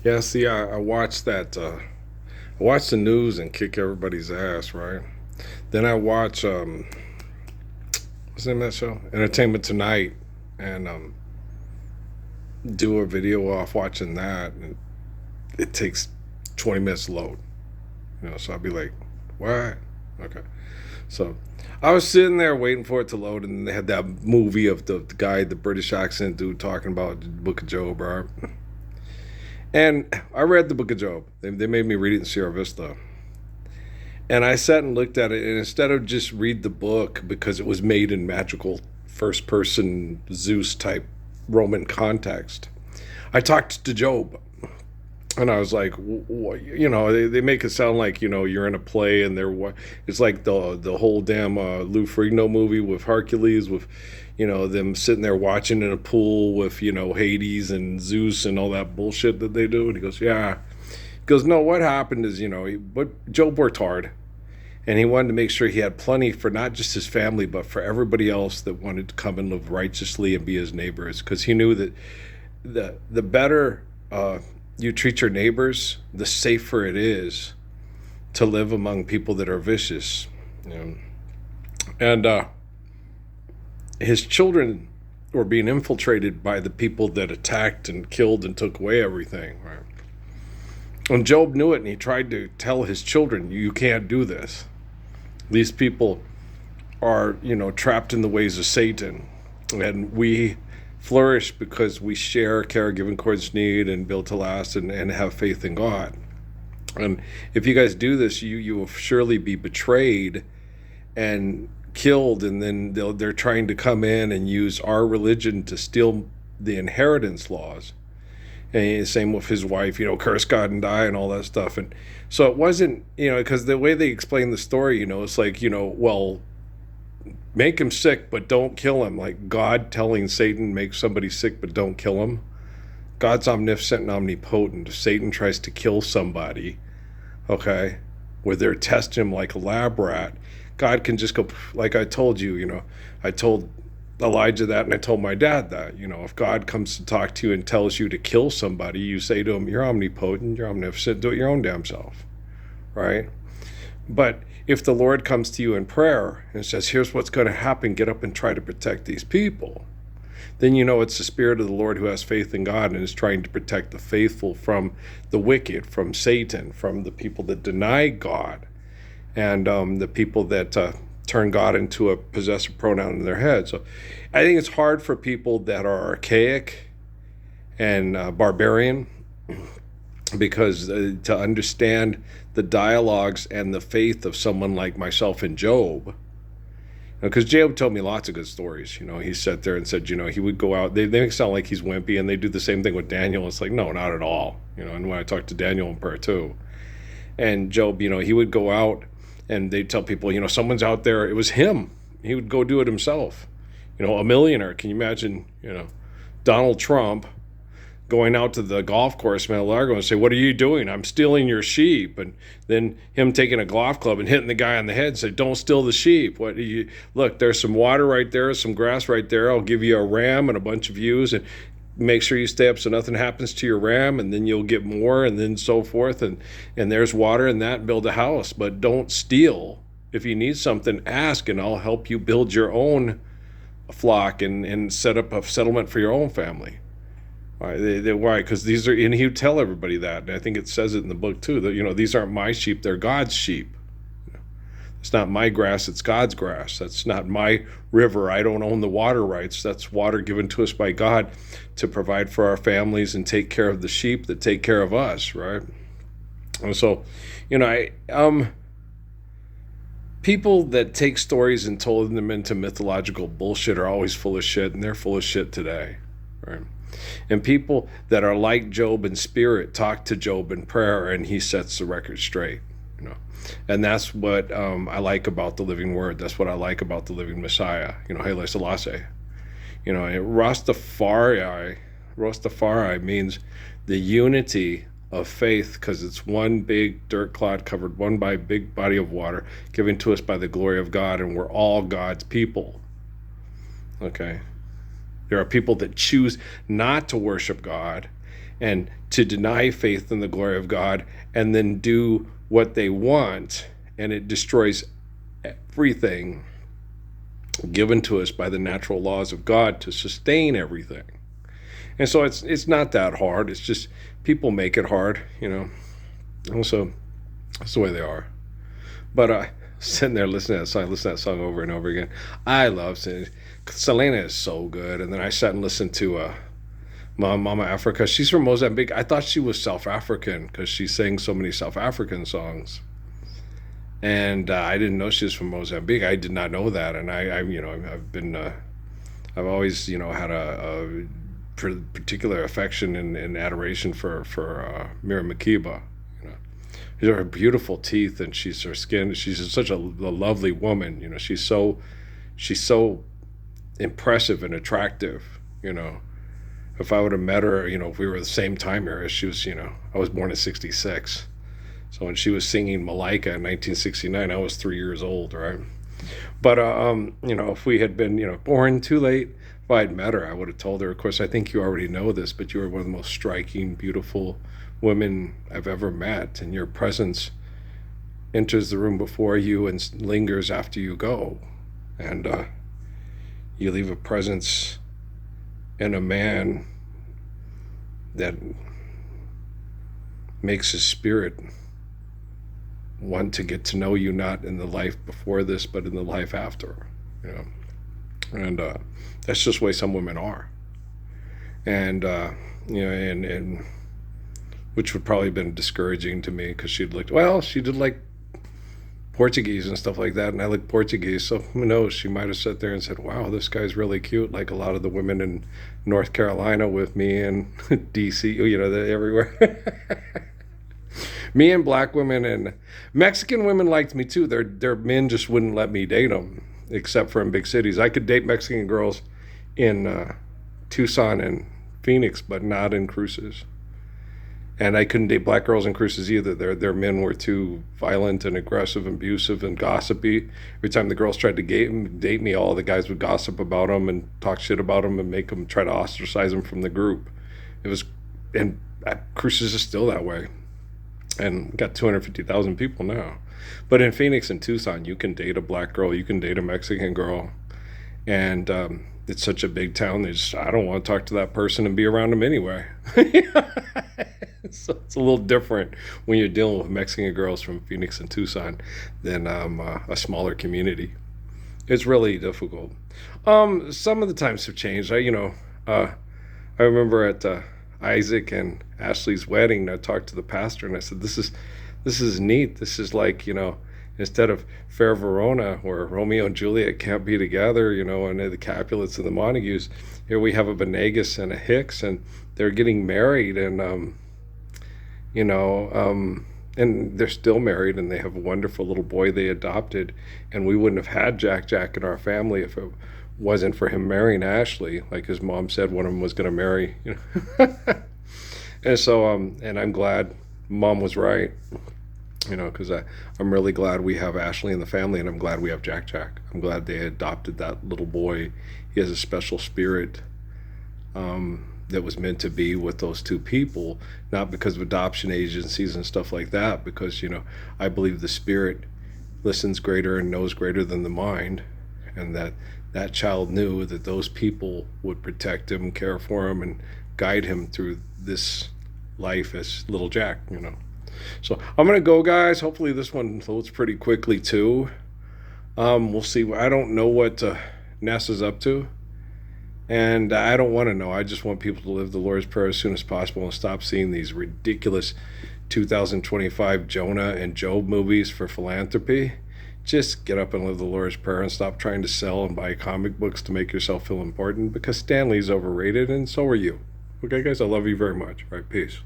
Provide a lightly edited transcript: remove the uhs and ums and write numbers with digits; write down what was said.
Yeah, see, I watched that. I watch the news and kick everybody's ass, right? Then I watch what's the name of that show? Entertainment Tonight, and do a video off watching that, and it takes 20 minutes to load. So I'd be like, what? Okay, so I was sitting there waiting for it to load, and they had that movie of the guy, the British accent dude, talking about the Book of Job, right? And I read the Book of Job. They made me read it in Sierra Vista. And I sat and looked at it, and instead of just read the book because it was made in magical first person Zeus type Roman context, I talked to Job. And I was like, they make it sound like you're in a play, and it's like the whole damn Lou Ferrigno movie with Hercules, with them sitting there watching in a pool with Hades and Zeus and all that bullshit that they do. And he goes, yeah. He goes, no. What happened is but Job worked hard, and he wanted to make sure he had plenty for not just his family, but for everybody else that wanted to come and live righteously and be his neighbors, because he knew that the better you treat your neighbors, the safer it is to live among people that are vicious. And his children were being infiltrated by the people that attacked and killed and took away everything. Right? And Job knew it, and he tried to tell his children, you can't do this. These people are, trapped in the ways of Satan. And we flourish because we share caregiving towards need and build to last, and have faith in God. And if you guys do this, you will surely be betrayed and killed, and then they're trying to come in and use our religion to steal the inheritance laws. And same with his wife, curse God and die and all that stuff. And so it wasn't, because the way they explain the story, it's like, well, make him sick, but don't kill him. Like God telling Satan, make somebody sick, but don't kill him. God's omniscient and omnipotent. If Satan tries to kill somebody, okay, where they're testing him like a lab rat, God can just go, like I told you, I told Elijah that, and I told my dad that, if God comes to talk to you and tells you to kill somebody, you say to him, you're omnipotent, you're omniscient, do it your own damn self, right? But if the Lord comes to you in prayer and says, here's what's going to happen, get up and try to protect these people, then it's the Spirit of the Lord who has faith in God and is trying to protect the faithful from the wicked, from Satan, from the people that deny God, and the people that turn God into a possessive pronoun in their head. So I think it's hard for people that are archaic and barbarian, because to understand the dialogues and the faith of someone like myself and Job, because Job told me lots of good stories. He sat there and said, he would go out. They make it sound like he's wimpy, and they do the same thing with Daniel. It's like, no, not at all. And when I talked to Daniel in prayer too, and Job, he would go out, and they'd tell people, someone's out there. It was him. He would go do it himself. A millionaire. Can you imagine, Donald Trump going out to the golf course in Largo and say, what are you doing? I'm stealing your sheep. And then him taking a golf club and hitting the guy on the head and say, don't steal the sheep. What do you look, there's some water right there, some grass right there. I'll give you a ram and a bunch of ewes, and make sure you stay up so nothing happens to your ram, and then you'll get more, and then so forth. And there's water in that, and build a house. But don't steal. If you need something, ask, and I'll help you build your own flock and set up a settlement for your own family. Why? Because these are, and he would tell everybody that, and I think it says it in the book too, that these aren't my sheep, they're God's sheep. It's not my grass, it's God's grass. That's not my river. I don't own the water rights. That's water given to us by God to provide for our families and take care of the sheep that take care of us, right? And so, people that take stories and told them into mythological bullshit are always full of shit, and they're full of shit today, right? And people that are like Job in spirit talk to Job in prayer, and he sets the record straight. And that's what I like about the living word. That's what I like about the living Messiah. Haile Selassie. Rastafari means the unity of faith, because it's one big dirt clod covered one by big body of water given to us by the glory of God, and we're all God's people. Okay. There are people that choose not to worship God, and to deny faith in the glory of God and then do what they want, and it destroys everything given to us by the natural laws of God to sustain everything. And so it's not that hard. It's just people make it hard, And so that's the way they are. But sitting there listening to that song over and over again. I love singing. Selena is so good. And then I sat and listened to Mama Africa. She's from Mozambique. I thought she was South African because she sang so many South African songs. And I didn't know she was from Mozambique. I did not know that. And I've always, had a particular affection and adoration for Miriam Makeba. Her beautiful teeth, and her skin. She's such a lovely woman. She's so impressive and attractive. If I would have met her, if we were the same time era, she was. I was born in '66. So when she was singing Malaika in 1969, I was 3 years old, right? But if we had been, born too late, if I had met her, I would have told her. Of course, I think you already know this, but you are one of the most striking, beautiful women I've ever met, and your presence enters the room before you and lingers after you go, and you leave a presence in a man that makes his spirit want to get to know you, not in the life before this, but in the life after, and that's just the way some women are, and and which would probably have been discouraging to me because she did like Portuguese and stuff like that, and I like Portuguese, so who knows, she might have sat there and said, wow, this guy's really cute, like a lot of the women in North Carolina with me and DC, they're everywhere. Me and black women and Mexican women liked me too. Their men just wouldn't let me date them, except for in big cities. I could date Mexican girls in Tucson and Phoenix, but not in Cruces. And I couldn't date black girls in Cruces either. Their men were too violent and aggressive and abusive and gossipy. Every time the girls tried to date me, all the guys would gossip about them and talk shit about them and make them try to ostracize them from the group. And Cruces is still that way. And we got 250,000 people now. But in Phoenix and Tucson, you can date a black girl, you can date a Mexican girl, and it's such a big town. I don't want to talk to that person and be around them anyway. So it's a little different when you're dealing with Mexican girls from Phoenix and Tucson than a smaller community. It's really difficult. Some of the times have changed. I remember at Isaac and Ashley's wedding, I talked to the pastor and I said, this is neat. This is like, instead of Fair Verona where Romeo and Juliet can't be together, and the Capulets and the Montagues, here we have a Venegas and a Hicks, and they're getting married, and and they're still married, and they have a wonderful little boy they adopted, and we wouldn't have had Jack in our family if it wasn't for him marrying Ashley. Like his mom said, one of them was going to marry, and so and I'm glad Mom was right, because I'm really glad we have Ashley in the family, and I'm glad we have Jack. I'm glad they adopted that little boy. He has a special spirit that was meant to be with those two people, not because of adoption agencies and stuff like that, because I believe the spirit listens greater and knows greater than the mind, and that child knew that those people would protect him, care for him, and guide him through this life as little Jack. So I'm gonna go, guys. Hopefully this one loads pretty quickly too. We'll see. I don't know what NASA's up to, and I don't want to know. I just want people to live the Lord's Prayer as soon as possible and stop seeing these ridiculous 2025 Jonah and Job movies for philanthropy. Just get up and live the Lord's Prayer and stop trying to sell and buy comic books to make yourself feel important, because Stan Lee's overrated and so are you. Okay, guys, I love you very much. All right, peace.